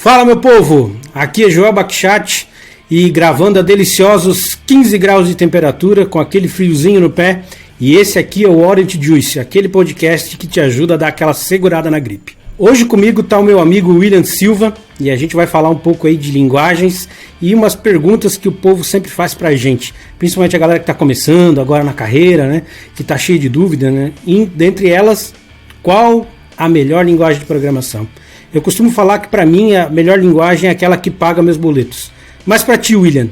Fala, meu povo, aqui é Joel Bakchat e gravando a deliciosos 15 graus de temperatura com aquele friozinho no pé, e esse aqui é o Orange Juice, aquele podcast que te ajuda a dar aquela segurada na gripe. Hoje comigo está o meu amigo William Silva e a gente vai falar um pouco aí de linguagens e umas perguntas que o povo sempre faz pra gente, principalmente a galera que está começando agora na carreira, né, que está cheio de dúvida, né, e dentre elas, qual a melhor linguagem de programação? Eu costumo falar que para mim a melhor linguagem é aquela que paga meus boletos. Mas para ti, William,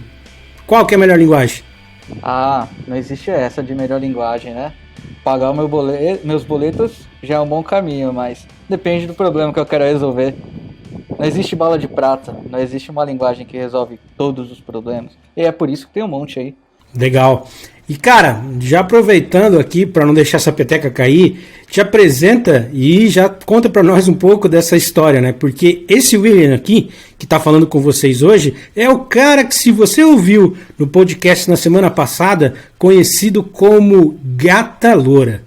qual que é a melhor linguagem? Não existe essa de melhor linguagem, né? Pagar meus boletos já é um bom caminho, mas depende do problema que eu quero resolver. Não existe bala de prata, não existe uma linguagem que resolve todos os problemas. E é por isso que tem um monte aí. Legal. E cara, já aproveitando aqui para não deixar essa peteca cair, te apresenta e já conta para nós um pouco dessa história, né? Porque esse William aqui, que está falando com vocês hoje, é o cara que, se você ouviu no podcast na semana passada, conhecido como Gata Loura.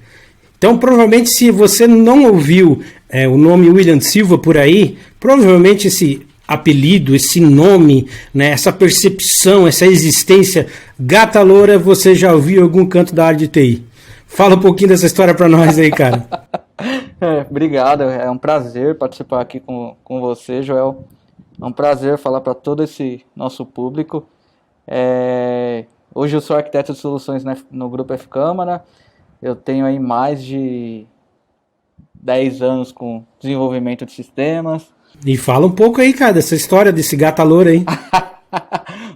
Então, provavelmente, se você não ouviu o nome William Silva por aí, provavelmente esse apelido, esse nome, né, essa percepção, essa existência Gata Loura, você já ouviu em algum canto da área de TI. Fala um pouquinho dessa história para nós aí, cara. Obrigado, é um prazer participar aqui com você, Joel. É um prazer falar para todo esse nosso público. Hoje eu sou arquiteto de soluções no Grupo F-Câmara. Eu tenho aí mais de 10 anos com desenvolvimento de sistemas. E fala um pouco aí, cara, dessa história desse Gata Loura aí.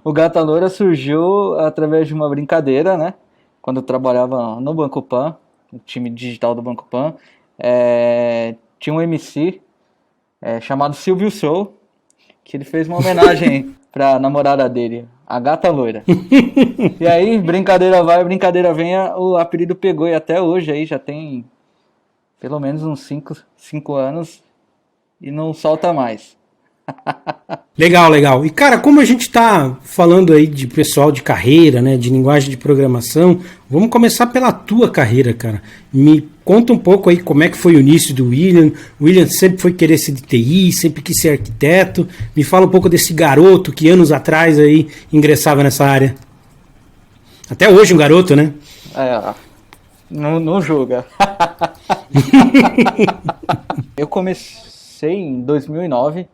O Gata Loura surgiu através de uma brincadeira, né? Quando eu trabalhava no Banco Pan, no time digital do Banco Pan, tinha um MC chamado Silvio Show, que ele fez uma homenagem para a namorada dele, a Gata Loira. E aí, brincadeira vai, brincadeira vem, o apelido pegou, e até hoje aí já tem pelo menos uns 5 anos e não solta mais. Legal. E cara, como a gente tá falando aí de pessoal de carreira, né, de linguagem de programação, vamos começar pela tua carreira, cara. Me conta um pouco aí como é que foi o início do William. O William sempre foi querer ser de TI, sempre quis ser arquiteto. Me fala um pouco desse garoto que anos atrás aí ingressava nessa área. Até hoje um garoto, né? Não julga. Eu comecei em 2009.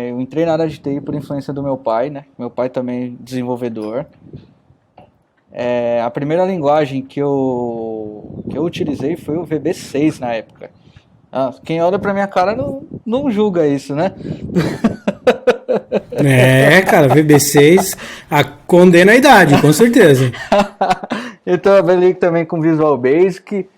Eu entrei na área de TI por influência do meu pai, né? Meu pai também é desenvolvedor. A primeira linguagem que eu utilizei foi o VB6 na época. Quem olha pra minha cara não julga isso, né? Cara, VB6 condena a idade, com certeza. Eu trabalhei também com Visual Basic,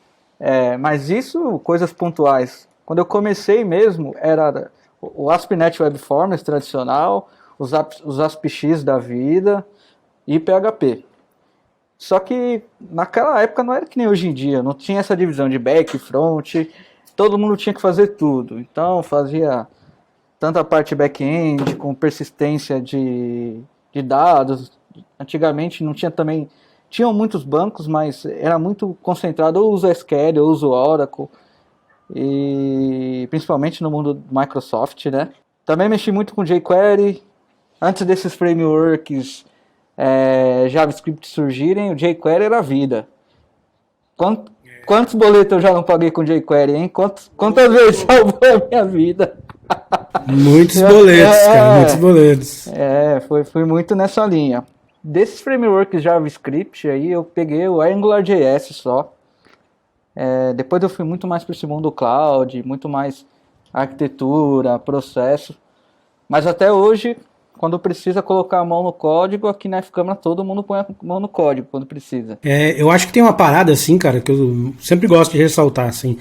mas isso, coisas pontuais. Quando eu comecei mesmo, era o ASP.NET Web Forms tradicional, os ASP.X da vida e PHP. Só que naquela época não era que nem hoje em dia, não tinha essa divisão de back e front, todo mundo tinha que fazer tudo. Então fazia tanto a parte back-end com persistência de dados. Antigamente não tinha também, tinham muitos bancos, mas era muito concentrado, ou usa SQL, ou usa Oracle, e principalmente no mundo do Microsoft, né? Também mexi muito com jQuery. Antes desses frameworks JavaScript surgirem, o jQuery era a vida. Quantos boletos eu já não paguei com jQuery, hein? Quantas vezes salvou a minha vida? Muitos boletos, cara, muitos boletos. Foi muito nessa linha. Desses frameworks JavaScript aí, eu peguei o AngularJS só. Depois eu fui muito mais para esse mundo cloud, muito mais arquitetura, processo. Mas até hoje, quando precisa colocar a mão no código, aqui na F-Câmara todo mundo põe a mão no código quando precisa. Eu acho que tem uma parada assim, cara, que eu sempre gosto de ressaltar, assim.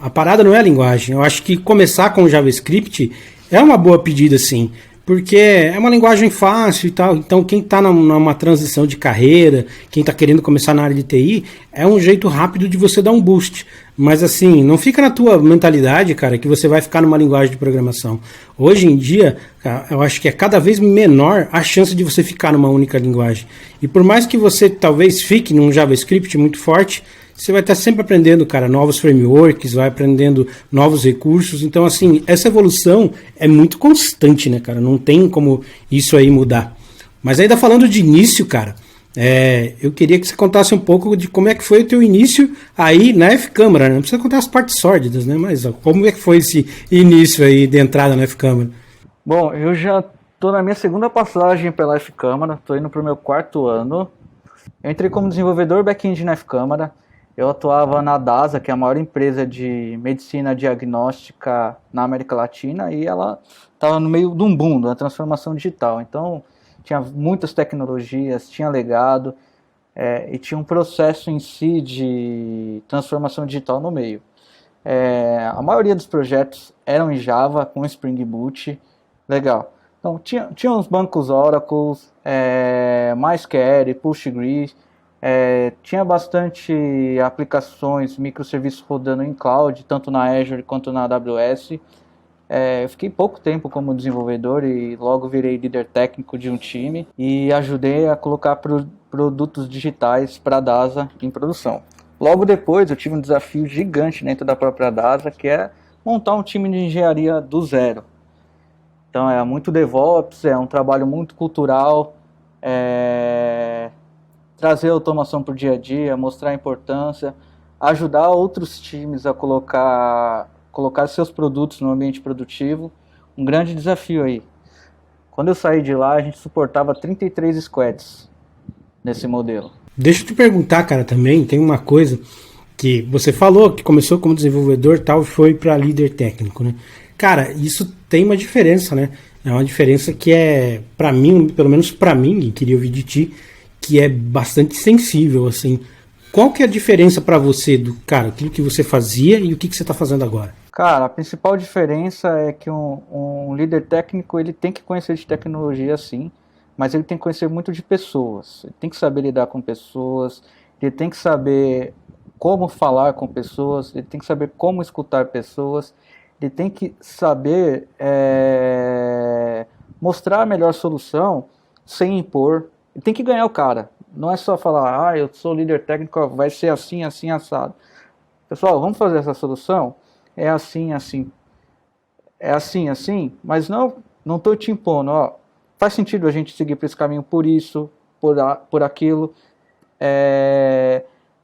A parada não é a linguagem. Eu acho que começar com JavaScript é uma boa pedida, assim. Porque é uma linguagem fácil e tal, então quem está numa transição de carreira, quem está querendo começar na área de TI, é um jeito rápido de você dar um boost. Mas assim, não fica na tua mentalidade, cara, que você vai ficar numa linguagem de programação. Hoje em dia, cara, eu acho que é cada vez menor a chance de você ficar numa única linguagem. E por mais que você talvez fique num JavaScript muito forte, você vai estar sempre aprendendo, cara, novos frameworks, vai aprendendo novos recursos. Então, assim, essa evolução é muito constante, né, cara? Não tem como isso aí mudar. Mas ainda falando de início, cara, eu queria que você contasse um pouco de como é que foi o teu início aí na F-Câmara, né? Não precisa contar as partes sórdidas, né? Mas como é que foi esse início aí de entrada na F-Câmara? Bom, eu já estou na minha segunda passagem pela F-Câmara, estou indo para o meu 4º ano. Eu entrei como desenvolvedor back-end na F-Câmara. Eu atuava na DASA, que é a maior empresa de medicina diagnóstica na América Latina, e ela estava no meio de um boom da transformação digital. Então, tinha muitas tecnologias, tinha legado, e tinha um processo em si de transformação digital no meio. A maioria dos projetos eram em Java, com Spring Boot, legal. Então, tinha uns bancos Oracle, MySQL, Postgres, tinha bastante aplicações, microserviços rodando em cloud, tanto na Azure quanto na AWS. Eu fiquei pouco tempo como desenvolvedor e logo virei líder técnico de um time e ajudei a colocar produtos digitais para a DASA em produção. Logo depois eu tive um desafio gigante dentro da própria DASA, que é montar um time de engenharia do zero. Então é muito DevOps, é um trabalho muito cultural, trazer automação para o dia a dia, mostrar a importância, ajudar outros times a colocar seus produtos no ambiente produtivo, um grande desafio aí. Quando eu saí de lá, a gente suportava 33 squads nesse modelo. Deixa eu te perguntar, cara, também, tem uma coisa que você falou, que começou como desenvolvedor tal, e foi para líder técnico, né? Cara, isso tem uma diferença, né? É uma diferença que para mim, pelo menos para mim, queria ouvir de ti, que é bastante sensível, assim. Qual que é a diferença para você do, cara, aquilo que você fazia e o que você está fazendo agora? Cara, a principal diferença é que um líder técnico, ele tem que conhecer de tecnologia, sim, mas ele tem que conhecer muito de pessoas. Ele tem que saber lidar com pessoas, ele tem que saber como falar com pessoas, ele tem que saber como escutar pessoas, ele tem que saber mostrar a melhor solução sem impor. Ele tem que ganhar o cara. Não é só falar, eu sou líder técnico, vai ser assim, assim, assado. Pessoal, vamos fazer essa solução? É assim, assim. É assim, assim, mas não estou te impondo. Faz sentido a gente seguir por esse caminho por isso, por aquilo.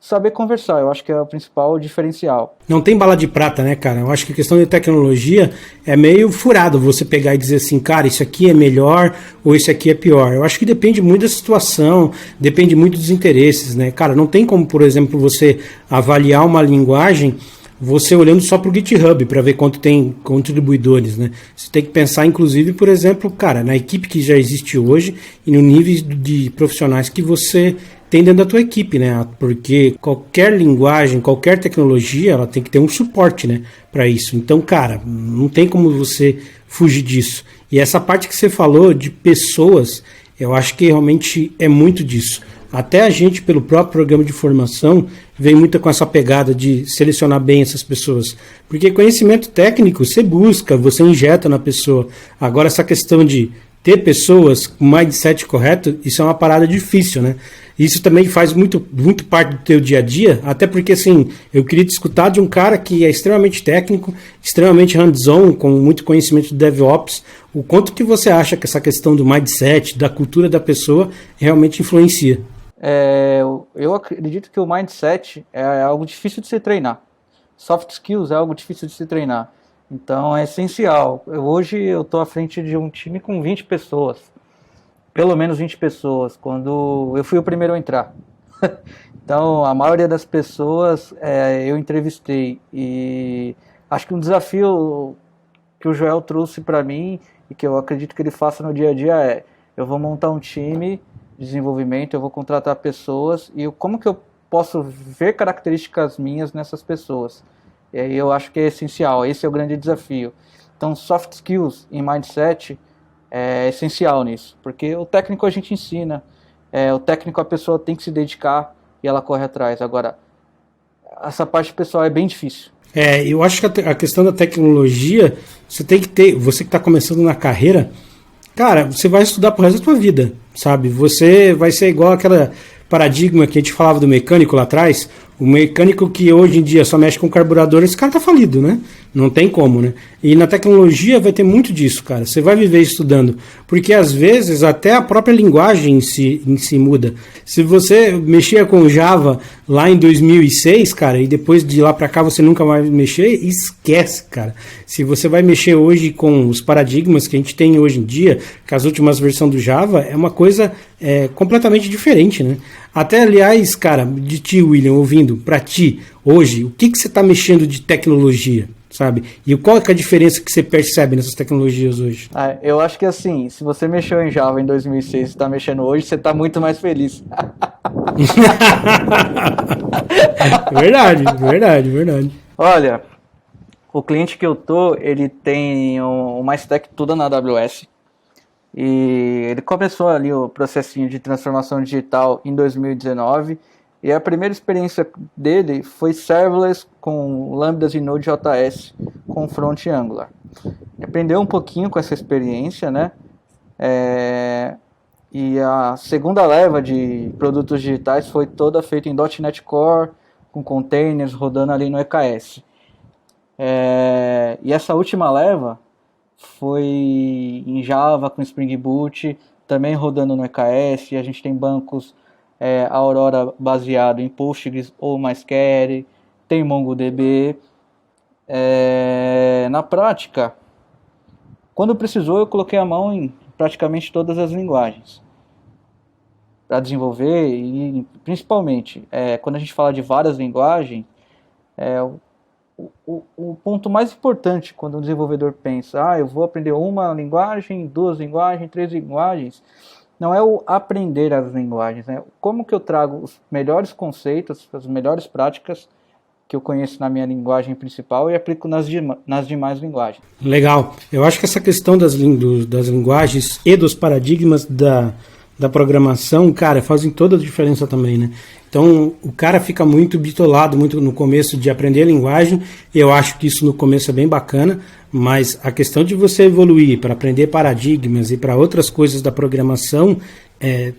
Saber conversar, eu acho que é o principal diferencial. Não tem bala de prata, né, cara? Eu acho que a questão de tecnologia é meio furado você pegar e dizer assim, cara, isso aqui é melhor ou isso aqui é pior. Eu acho que depende muito da situação, depende muito dos interesses, né? Cara, não tem como, por exemplo, você avaliar uma linguagem você olhando só para o GitHub para ver quanto tem contribuidores, né? Você tem que pensar, inclusive, por exemplo, cara, na equipe que já existe hoje e no nível de profissionais que você tem dentro da tua equipe, né? Porque qualquer linguagem, qualquer tecnologia, ela tem que ter um suporte, né, para isso. Então, cara, não tem como você fugir disso. E essa parte que você falou de pessoas, eu acho que realmente é muito disso. Até a gente, pelo próprio programa de formação, vem muito com essa pegada de selecionar bem essas pessoas. Porque conhecimento técnico você busca, você injeta na pessoa. Agora, essa questão de ter pessoas com mindset correto, isso é uma parada difícil, né? Isso também faz muito, muito parte do teu dia a dia, até porque, assim, eu queria te escutar de um cara que é extremamente técnico, extremamente hands-on, com muito conhecimento de DevOps, o quanto que você acha que essa questão do mindset, da cultura da pessoa, realmente influencia? Eu acredito que o mindset é algo difícil de se treinar. Soft skills é algo difícil de se treinar. Então é essencial. Hoje eu estou à frente de um time com 20 pessoas. Pelo menos 20 pessoas, quando eu fui o primeiro a entrar. Então a maioria das pessoas eu entrevistei. E acho que um desafio que o Joel trouxe para mim e que eu acredito que ele faça no dia a dia eu vou montar um time de desenvolvimento, eu vou contratar pessoas e como que eu posso ver características minhas nessas pessoas. E aí eu acho que é essencial, esse é o grande desafio. Então soft skills e mindset é essencial nisso, porque o técnico a gente ensina, o técnico a pessoa tem que se dedicar e ela corre atrás. Agora, essa parte pessoal é bem difícil. Eu acho que a questão da tecnologia, você tem que ter, você que está começando na carreira, cara, você vai estudar pro resto da tua vida, sabe? Você vai ser igual aquela paradigma que a gente falava do mecânico lá atrás, O mecânico que hoje em dia só mexe com carburador, esse cara tá falido, né? Não tem como, né? E na tecnologia vai ter muito disso, cara. Você vai viver estudando. Porque às vezes até a própria linguagem em si muda. Se você mexia com Java lá em 2006, cara, e depois de lá pra cá você nunca vai mexer, esquece, cara. Se você vai mexer hoje com os paradigmas que a gente tem hoje em dia, com as últimas versões do Java, é uma coisa completamente diferente, né? Até, aliás, cara, de ti, William, ouvindo, pra ti, hoje, o que você tá mexendo de tecnologia? Sabe? E qual é a diferença que você percebe nessas tecnologias hoje? Eu acho que assim, se você mexeu em Java em 2006 e está mexendo hoje, você está muito mais feliz. Verdade, verdade, verdade. Olha, o cliente que eu tô, ele tem uma stack toda na AWS. E ele começou ali o processinho de transformação digital em 2019. E a primeira experiência dele foi serverless com Lambdas e Node.js com front Angular. Aprendeu um pouquinho com essa experiência, né? E a segunda leva de produtos digitais foi toda feita em .NET Core, com containers rodando ali no EKS. E essa última leva foi em Java com Spring Boot, também rodando no EKS. E a gente tem bancos Aurora baseado em Postgres ou MySQL, tem MongoDB. Na prática, quando precisou, eu coloquei a mão em praticamente todas as linguagens para desenvolver. E principalmente, quando a gente fala de várias linguagens, o ponto mais importante quando um desenvolvedor pensa, eu vou aprender uma linguagem, duas linguagens, três linguagens, não é o aprender as linguagens, né? Como que eu trago os melhores conceitos, as melhores práticas que eu conheço na minha linguagem principal e aplico nas demais linguagens. Legal. Eu acho que essa questão das linguagens e dos paradigmas da programação, cara, fazem toda a diferença também, né? Então, o cara fica muito bitolado, muito no começo de aprender a linguagem. Eu acho que isso no começo é bem bacana, mas a questão de você evoluir para aprender paradigmas e para outras coisas da programação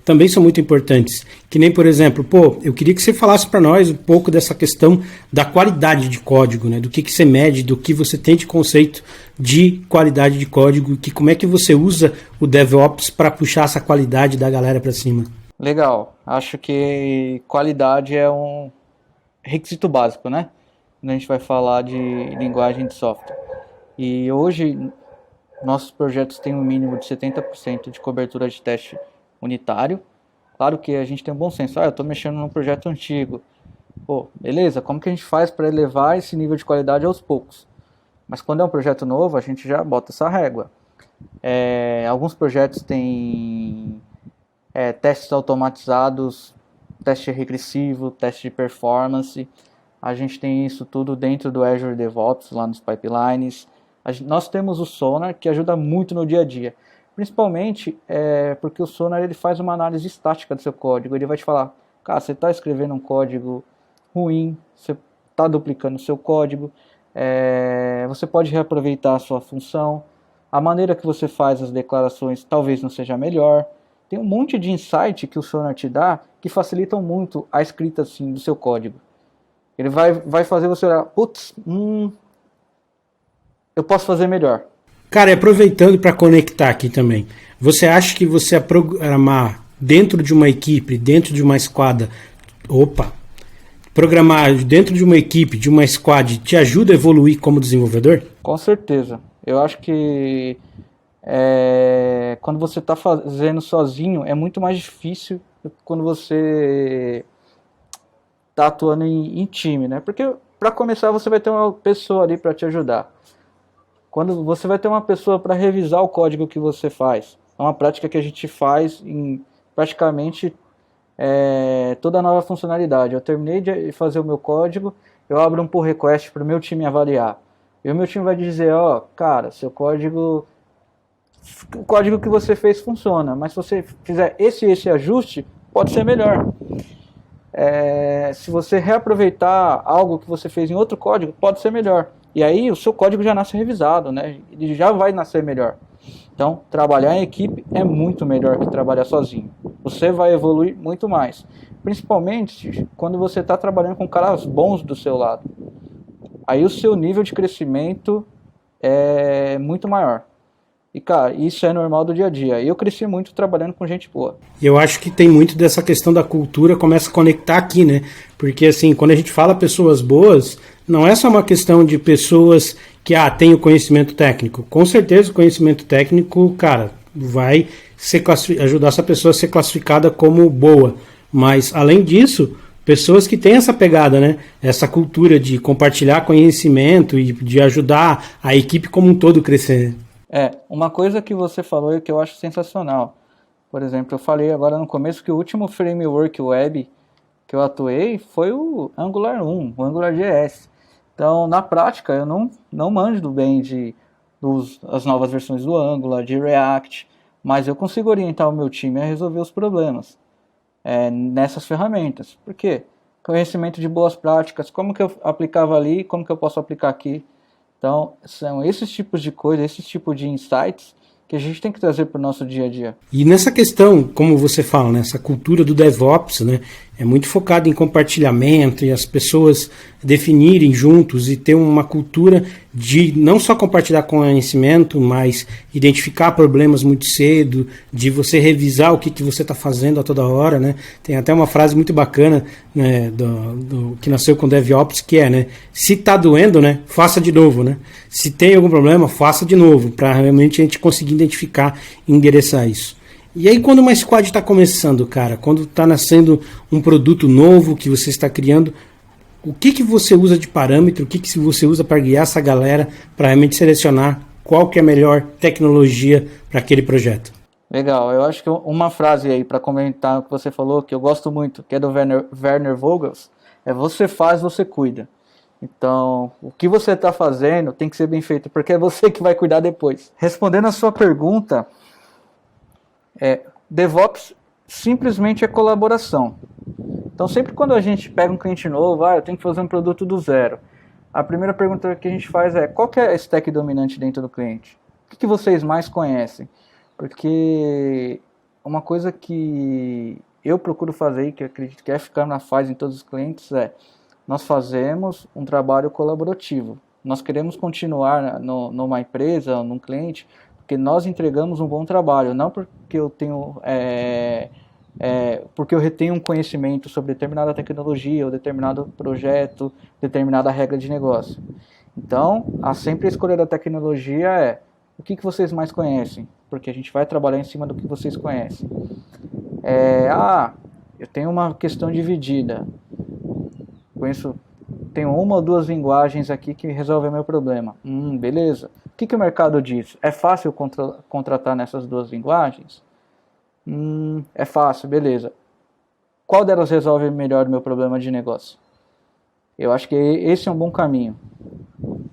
também são muito importantes. Que nem, por exemplo, eu queria que você falasse para nós um pouco dessa questão da qualidade de código, né? Do que você mede, do que você tem de conceito de qualidade de código, como é que você usa o DevOps para puxar essa qualidade da galera para cima. Legal. Acho que qualidade é um requisito básico, né? Quando a gente vai falar de linguagem de software. E hoje, nossos projetos têm um mínimo de 70% de cobertura de teste unitário. Claro que a gente tem um bom senso. Eu estou mexendo num projeto antigo. Beleza, como que a gente faz para elevar esse nível de qualidade aos poucos? Mas quando é um projeto novo, a gente já bota essa régua. Alguns projetos têm testes automatizados, teste regressivo, teste de performance. A gente tem isso tudo dentro do Azure DevOps, lá nos pipelines. Nós temos o Sonar, que ajuda muito no dia a dia. Principalmente porque o Sonar ele faz uma análise estática do seu código. Ele vai te falar, cara, você está escrevendo um código ruim, você está duplicando o seu código, você pode reaproveitar a sua função, a maneira que você faz as declarações talvez não seja melhor. Tem um monte de insight que o Sonar te dá que facilitam muito a escrita assim, do seu código. Ele vai fazer você olhar, eu posso fazer melhor. Cara, aproveitando para conectar aqui também, você acha que você programar dentro de uma equipe, dentro de uma squad, programar dentro de uma equipe, de uma squad, te ajuda a evoluir como desenvolvedor? Com certeza. Eu acho que quando você está fazendo sozinho, é muito mais difícil do que quando você está atuando em time, né? Porque, para começar, você vai ter uma pessoa ali para te ajudar. Quando você vai ter uma pessoa para revisar o código que você faz. É uma prática que a gente faz em praticamente toda a nova funcionalidade. Eu terminei de fazer o meu código, eu abro um pull request para o meu time avaliar. E o meu time vai dizer, cara, seu código... O código que você fez funciona, mas se você fizer esse ajuste, pode ser melhor. Se você reaproveitar algo que você fez em outro código, pode ser melhor. E aí o seu código já nasce revisado, né? Ele já vai nascer melhor. Então, trabalhar em equipe é muito melhor que trabalhar sozinho. Você vai evoluir muito mais. principalmente quando você está trabalhando com caras bons do seu lado. Aí o seu nível de crescimento é muito maior. E, cara, isso é normal do dia a dia. Eu cresci muito trabalhando com gente boa. E eu acho que tem muito dessa questão da cultura, começa a conectar aqui, né? Porque, assim, quando a gente fala pessoas boas, não é só uma questão de pessoas que, têm o conhecimento técnico. Com certeza o conhecimento técnico, cara, vai ajudar essa pessoa a ser classificada como boa. Mas, além disso, pessoas que têm essa pegada, né? Essa cultura de compartilhar conhecimento e de ajudar a equipe como um todo crescer. Uma coisa que você falou e que eu acho sensacional. Por exemplo, eu falei agora no começo que o último framework web que eu atuei foi o Angular 1, o AngularJS. Então, na prática, eu não manjo bem as novas versões do Angular, de React, mas eu consigo orientar o meu time a resolver os problemas nessas ferramentas. Por quê? Conhecimento de boas práticas, como que eu aplicava ali, como que eu posso aplicar aqui. Então, são esses tipos de coisas, esses tipos de insights que a gente tem que trazer para o nosso dia a dia. E nessa questão, como você fala, né, essa cultura do DevOps, né, é muito focada em compartilhamento e as pessoas definirem juntos e ter uma cultura de não só compartilhar conhecimento, mas identificar problemas muito cedo, de você revisar o que você está fazendo a toda hora, né? Tem até uma frase muito bacana, né, que nasceu com DevOps, que é, né, se está doendo, né, faça de novo, né? Se tem algum problema, faça de novo, para realmente a gente conseguir identificar e endereçar isso. E aí quando uma squad está começando, cara, quando está nascendo um produto novo que você está criando, o que você usa de parâmetro, o que você usa para guiar essa galera para realmente selecionar qual que é a melhor tecnologia para aquele projeto? Legal, eu acho que uma frase aí para comentar o que você falou, que eu gosto muito, que é do Werner Vogels, é você faz, você cuida. Então, o que você está fazendo tem que ser bem feito, porque é você que vai cuidar depois. Respondendo a sua pergunta, DevOps simplesmente é colaboração. Então, sempre quando a gente pega um cliente novo, eu tenho que fazer um produto do zero. A primeira pergunta que a gente faz é, qual que é a stack dominante dentro do cliente? O que vocês mais conhecem? Porque uma coisa que eu procuro fazer e que eu acredito que ficar na faz em todos os clientes nós fazemos um trabalho colaborativo. Nós queremos continuar numa empresa, num cliente, porque nós entregamos um bom trabalho, não porque eu tenho... porque eu retenho um conhecimento sobre determinada tecnologia, ou determinado projeto, determinada regra de negócio. Então, sempre a escolha da tecnologia o que vocês mais conhecem, porque a gente vai trabalhar em cima do que vocês conhecem. Eu tenho uma questão dividida, tenho uma ou duas linguagens aqui que resolvem meu problema. Beleza. O que o mercado diz? É fácil contratar nessas duas linguagens? É fácil, beleza. Qual delas resolve melhor o meu problema de negócio? Eu acho que esse é um bom caminho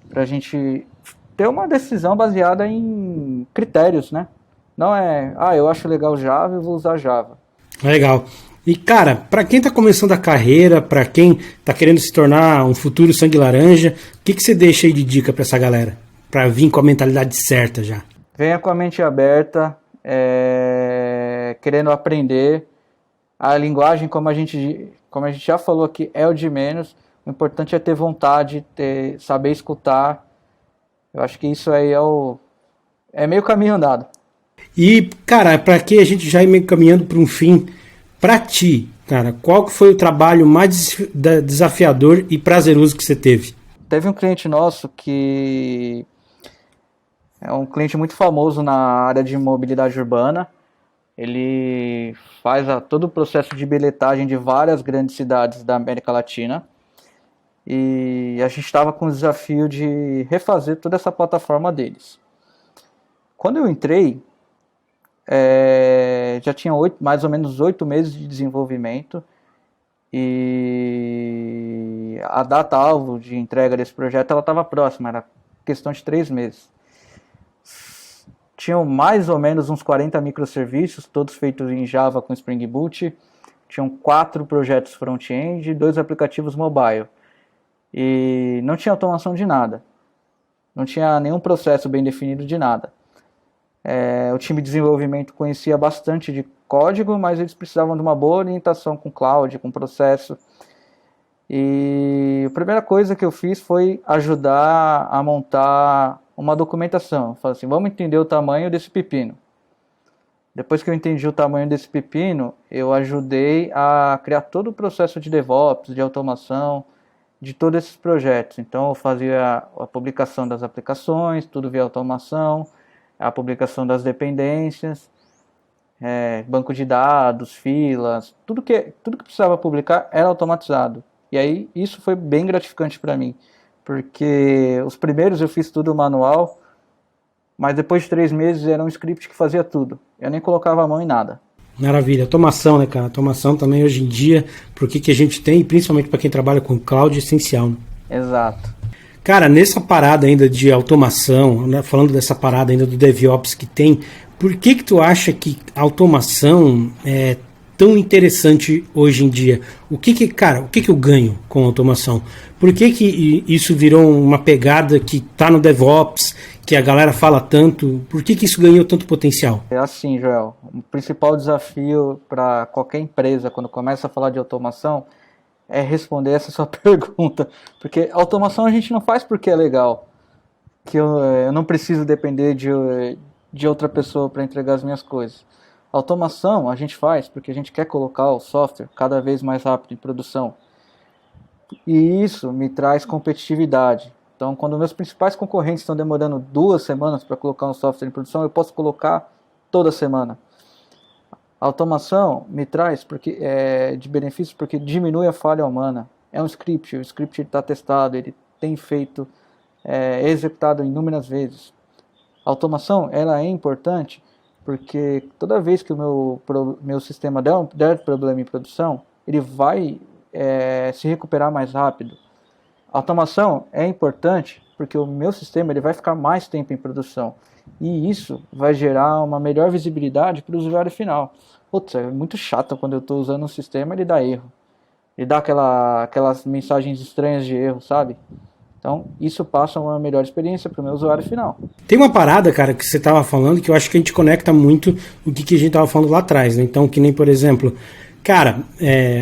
para a gente ter uma decisão baseada em critérios, né? Não eu acho legal Java, eu vou usar Java. Legal. E, cara, para quem está começando a carreira, para quem está querendo se tornar um futuro sangue laranja, o que você deixa aí de dica para essa galera? Para vir com a mentalidade certa já. Venha com a mente aberta, querendo aprender. A linguagem, como a gente já falou aqui, é o de menos. O importante é ter vontade, saber escutar. Eu acho que isso aí é meio caminho andado. E, cara, para que a gente já ir meio caminhando para um fim, para ti, cara, qual que foi o trabalho mais desafiador e prazeroso que você teve? Teve um cliente nosso que é um cliente muito famoso na área de mobilidade urbana. Ele faz todo o processo de bilhetagem de várias grandes cidades da América Latina. E a gente estava com o desafio de refazer toda essa plataforma deles. Quando eu entrei, já tinha mais ou menos 8 meses de desenvolvimento. E a data-alvo de entrega desse projeto estava próxima, era questão de 3 meses. Tinham mais ou menos uns 40 microserviços, todos feitos em Java com Spring Boot. Tinham 4 projetos front-end e 2 aplicativos mobile. E não tinha automação de nada. Não tinha nenhum processo bem definido de nada. O time de desenvolvimento conhecia bastante de código, mas eles precisavam de uma boa orientação com cloud, com processo. E a primeira coisa que eu fiz foi ajudar a montar uma documentação. Falei assim, vamos entender o tamanho desse pepino. Depois que eu entendi o tamanho desse pepino, eu ajudei a criar todo o processo de DevOps, de automação, de todos esses projetos. Então eu fazia a publicação das aplicações, tudo via automação, a publicação das dependências, banco de dados, filas, tudo que precisava publicar era automatizado. E aí isso foi bem gratificante para mim, porque os primeiros eu fiz tudo manual, mas depois de 3 meses era um script que fazia tudo. Eu nem colocava a mão em nada. Maravilha. Automação, né, cara? Automação também hoje em dia, por que a gente tem, principalmente para quem trabalha com cloud, é essencial. Né? Exato. Cara, nessa parada ainda de automação, né, falando dessa parada ainda do DevOps que tem, por que tu acha que a automação é tão interessante hoje em dia? O que eu ganho com a automação? Por que isso virou uma pegada que tá no DevOps, que a galera fala tanto? Por que isso ganhou tanto potencial? É assim, Joel, o principal desafio para qualquer empresa quando começa a falar de automação é responder essa sua pergunta, porque automação a gente não faz porque é legal, que eu não preciso depender de outra pessoa para entregar as minhas coisas. Automação a gente faz porque a gente quer colocar o software cada vez mais rápido em produção. E isso me traz competitividade. Então, quando meus principais concorrentes estão demorando 2 semanas para colocar um software em produção, eu posso colocar toda semana. A automação me traz de benefícios porque diminui a falha humana. É um script, o script está testado, ele tem executado inúmeras vezes. A automação ela é importante porque toda vez que o meu sistema der problema em produção, ele vai se recuperar mais rápido. A automação é importante porque o meu sistema ele vai ficar mais tempo em produção. E isso vai gerar uma melhor visibilidade para o usuário final. Putz, é muito chato quando eu estou usando um sistema e ele dá erro. Ele dá aquelas mensagens estranhas de erro, sabe? Então, isso passa uma melhor experiência para o meu usuário final. Tem uma parada, cara, que você estava falando que eu acho que a gente conecta muito o que a gente estava falando lá atrás, né? Então, que nem, por exemplo, cara,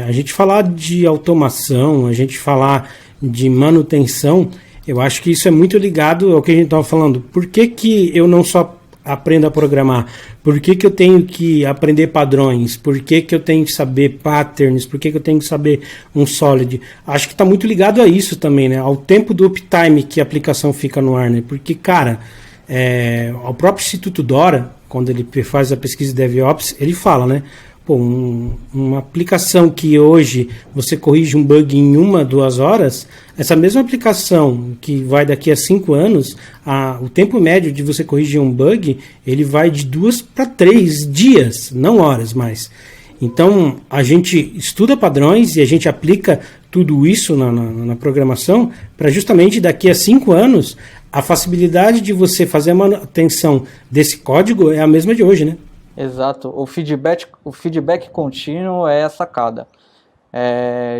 a gente falar de automação, a gente falar de manutenção, eu acho que isso é muito ligado ao que a gente estava falando. Por que eu não só aprendo a programar? Por que eu tenho que aprender padrões? Por que eu tenho que saber patterns? Por que eu tenho que saber um solid? Acho que está muito ligado a isso também, né? Ao tempo do uptime que a aplicação fica no ar, né? Porque, cara, o próprio Instituto Dora, quando ele faz a pesquisa de DevOps, ele fala, né? Pô, uma aplicação que hoje você corrige um bug em 1, 2 horas, essa mesma aplicação que vai daqui a 5 anos, o tempo médio de você corrigir um bug, ele vai de 2 para 3 dias, não horas mais. Então, a gente estuda padrões e a gente aplica tudo isso na programação para justamente daqui a 5 anos, a facilidade de você fazer a manutenção desse código é a mesma de hoje, né? Exato, o feedback contínuo é a sacada.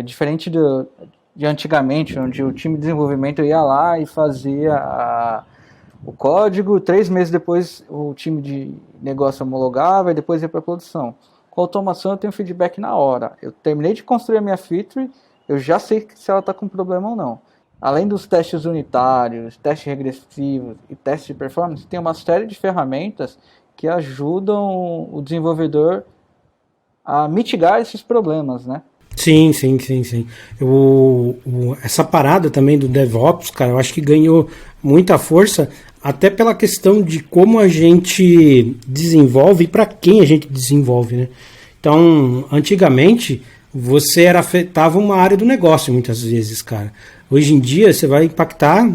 Diferente de antigamente, onde o time de desenvolvimento ia lá e fazia o código, 3 meses depois o time de negócio homologava e depois ia para a produção. Com a automação eu tenho feedback na hora. Eu terminei de construir a minha feature, eu já sei se ela está com problema ou não. Além dos testes unitários, testes regressivos e testes de performance, tem uma série de ferramentas que ajudam o desenvolvedor a mitigar esses problemas, né? Sim. Essa parada também do DevOps, cara, eu acho que ganhou muita força até pela questão de como a gente desenvolve e para quem a gente desenvolve, né? Então, antigamente, você afetava uma área do negócio muitas vezes, cara. Hoje em dia, você vai impactar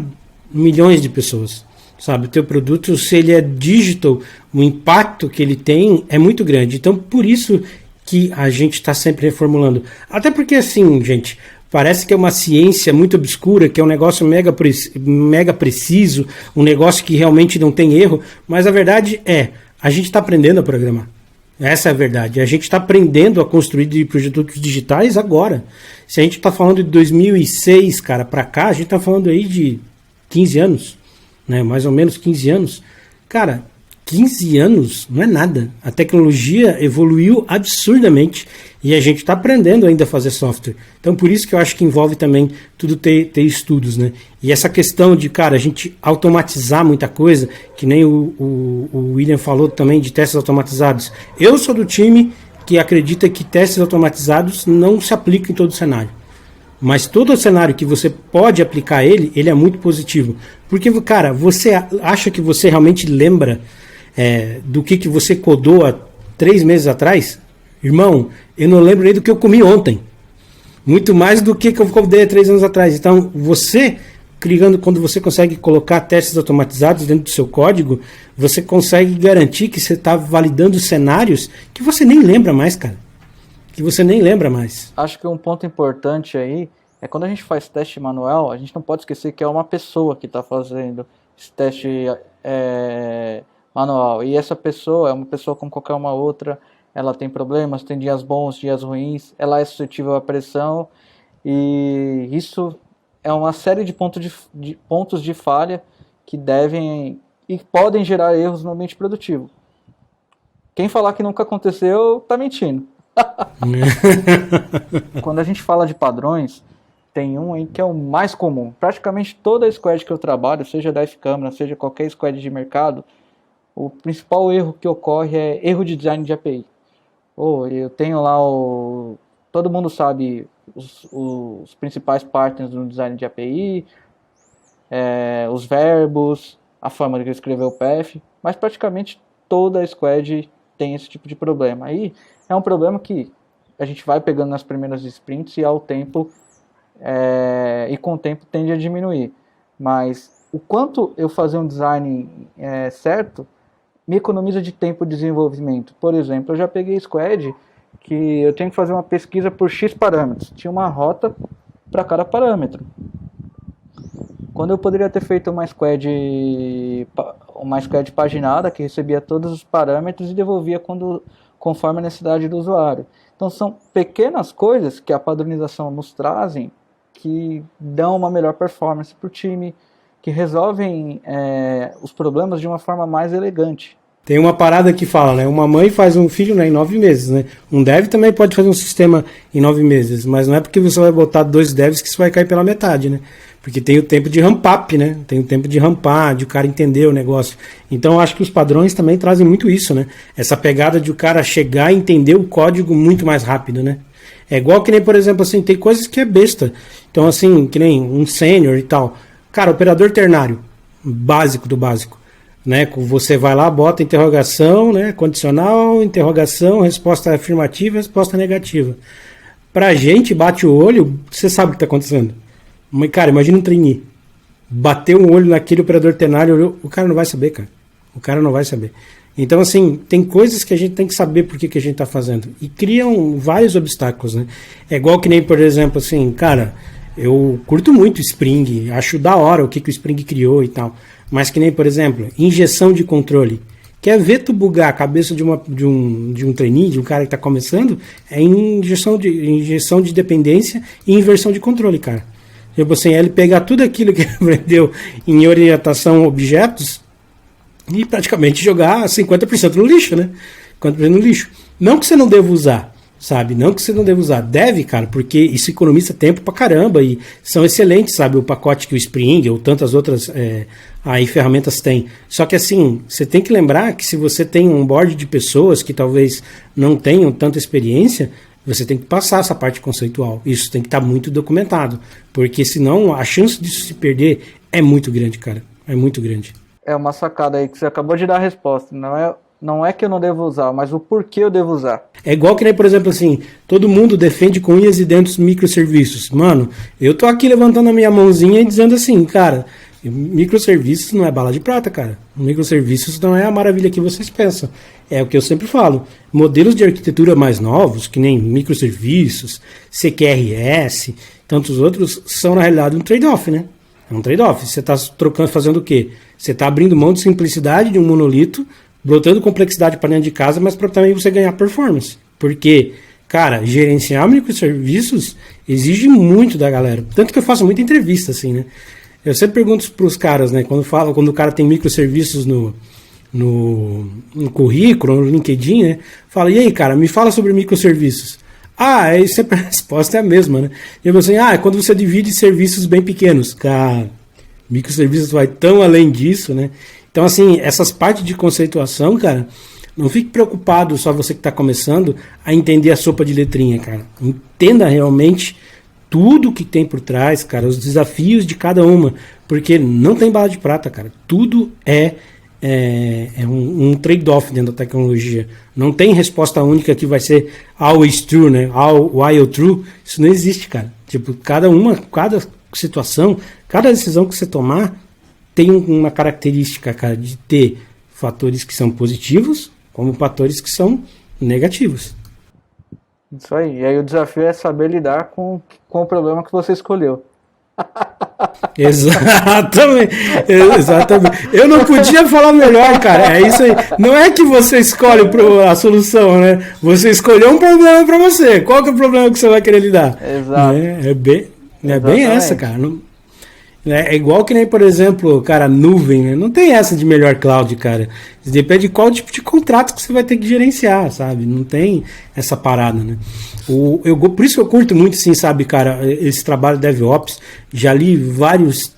milhões de pessoas. Sabe, o teu produto, se ele é digital, o impacto que ele tem é muito grande. Então, por isso que a gente está sempre reformulando. Até porque, assim, gente, parece que é uma ciência muito obscura, que é um negócio mega preciso, um negócio que realmente não tem erro, mas a verdade a gente está aprendendo a programar. Essa é a verdade. A gente está aprendendo a construir produtos digitais agora. Se a gente está falando de 2006, cara, para cá, a gente está falando aí de 15 anos. Né, mais ou menos 15 anos, cara, 15 anos não é nada. A tecnologia evoluiu absurdamente e a gente está aprendendo ainda a fazer software. Então, por isso que eu acho que envolve também tudo ter estudos, né? E essa questão de, cara, a gente automatizar muita coisa, que nem o William falou também de testes automatizados. Eu sou do time que acredita que testes automatizados não se aplicam em todo cenário. Mas todo cenário que você pode aplicar ele é muito positivo. Porque, cara, você acha que você realmente lembra do que você codou há 3 meses atrás? Irmão, eu não lembro nem do que eu comi ontem. Muito mais do que eu codei há 3 anos atrás. Então, você, quando você consegue colocar testes automatizados dentro do seu código, você consegue garantir que você está validando cenários que você nem lembra mais, cara. Que você nem lembra mais. Acho que um ponto importante aí é quando a gente faz teste manual, a gente não pode esquecer que é uma pessoa que está fazendo esse teste manual. E essa pessoa é uma pessoa como qualquer uma outra, ela tem problemas, tem dias bons, dias ruins, ela é suscetível à pressão, e isso é uma série de pontos de falha que devem e podem gerar erros no ambiente produtivo. Quem falar que nunca aconteceu, está mentindo. Quando a gente fala de padrões, tem um aí que é o mais comum. Praticamente toda squad que eu trabalho, seja da F-Câmara, seja qualquer squad de mercado, o principal erro que ocorre é erro de design de API. Eu tenho lá todo mundo sabe os principais partners no design de API, os verbos, a forma de escrever o path, mas praticamente toda a squad tem esse tipo de problema. Aí é um problema que a gente vai pegando nas primeiras sprints e com o tempo tende a diminuir. Mas o quanto eu fazer um design certo me economiza de tempo de desenvolvimento. Por exemplo, eu já peguei squad que eu tenho que fazer uma pesquisa por X parâmetros. Tinha uma rota para cada parâmetro. Quando eu poderia ter feito uma squad paginada que recebia todos os parâmetros e devolvia conforme a necessidade do usuário. Então são pequenas coisas que a padronização nos trazem que dão uma melhor performance para o time, que resolvem os problemas de uma forma mais elegante. Tem uma parada que fala, né? Uma mãe faz um filho, né, em 9 meses, né? Um dev também pode fazer um sistema em 9 meses, mas não é porque você vai botar 2 devs que isso vai cair pela metade, né? Porque tem o tempo de ramp up, né? Tem o tempo de rampar, de o cara entender o negócio. Então eu acho que os padrões também trazem muito isso, né? Essa pegada de o cara chegar e entender o código muito mais rápido, né? É igual que nem, por exemplo, assim, tem coisas que é besta. Então, assim, que nem um sênior e tal. Cara, operador ternário, básico do básico. Né? Você vai lá, bota interrogação, né? Condicional, interrogação, resposta afirmativa, resposta negativa. Pra gente, bate o olho, você sabe o que está acontecendo. Mas, cara, imagina um trainee. Bateu um olho naquele operador ternário, olhou, o cara não vai saber, cara. O cara não vai saber. Então, assim, tem coisas que a gente tem que saber por que a gente está fazendo. E criam vários obstáculos, né? É igual que nem, por exemplo, assim, cara, eu curto muito Spring, acho da hora o que o Spring criou e tal. Mas que nem, por exemplo, injeção de controle. Quer ver tu bugar a cabeça de um trainee, de um cara que está começando, é injeção de dependência e inversão de controle, cara. Tipo assim, ele pegar tudo aquilo que ele aprendeu em orientação a objetos e praticamente jogar 50% no lixo, né? 50% no lixo. Não que você não deva usar, sabe? Não que você não deva usar. Deve, cara, porque isso economiza tempo pra caramba e são excelentes, sabe? O pacote que o Spring ou tantas outras aí ferramentas têm. Só que assim, você tem que lembrar que se você tem um board de pessoas que talvez não tenham tanta experiência, você tem que passar essa parte conceitual. Isso tem que estar muito documentado, porque senão a chance disso se perder é muito grande, cara. É muito grande. É uma sacada aí que você acabou de dar a resposta. Não é que eu não devo usar, mas o porquê eu devo usar. É igual que nem, por exemplo, assim, todo mundo defende com unhas e dentes microserviços. Mano, eu tô aqui levantando a minha mãozinha e dizendo assim, cara, microserviços não é bala de prata, cara. Microserviços não é a maravilha que vocês pensam. É o que eu sempre falo. Modelos de arquitetura mais novos, que nem microserviços, CQRS, tantos outros, são na realidade um trade-off, né? É um trade-off. Você está fazendo o quê? Você está abrindo mão de simplicidade de um monolito, botando complexidade para dentro de casa, mas para também você ganhar performance. Porque, cara, gerenciar microserviços exige muito da galera. Tanto que eu faço muita entrevista, assim, né? Eu sempre pergunto para os caras, né? Quando o cara tem microserviços no currículo, no LinkedIn, né? Fala, e aí, cara, me fala sobre microserviços. Aí sempre a resposta é a mesma, né? E eu assim, é quando você divide serviços bem pequenos. Cara, microserviços vai tão além disso, né? Então, assim, essas partes de conceituação, cara, não fique preocupado, só você que está começando, a entender a sopa de letrinha, cara. Entenda realmente tudo que tem por trás, cara, os desafios de cada uma, porque não tem bala de prata, cara. Tudo é um trade-off dentro da tecnologia. Não tem resposta única que vai ser always true, né? While true. Isso não existe, cara. Tipo, cada situação, cada decisão que você tomar tem uma característica, cara, de ter fatores que são positivos como fatores que são negativos. Isso aí. E aí o desafio é saber lidar com o problema que você escolheu. Exatamente. Eu não podia falar melhor, cara. É isso aí. Não é que você escolhe a solução, né? Você escolheu um problema para você. Qual que é o problema que você vai querer lidar? Exato. É bem essa, cara. É igual que nem, por exemplo, cara, nuvem, né? Não tem essa de melhor cloud, cara. Depende de qual tipo de contrato que você vai ter que gerenciar, sabe? Não tem essa parada, né? Por isso que eu curto muito, sim, sabe, cara, esse trabalho de DevOps. Já li vários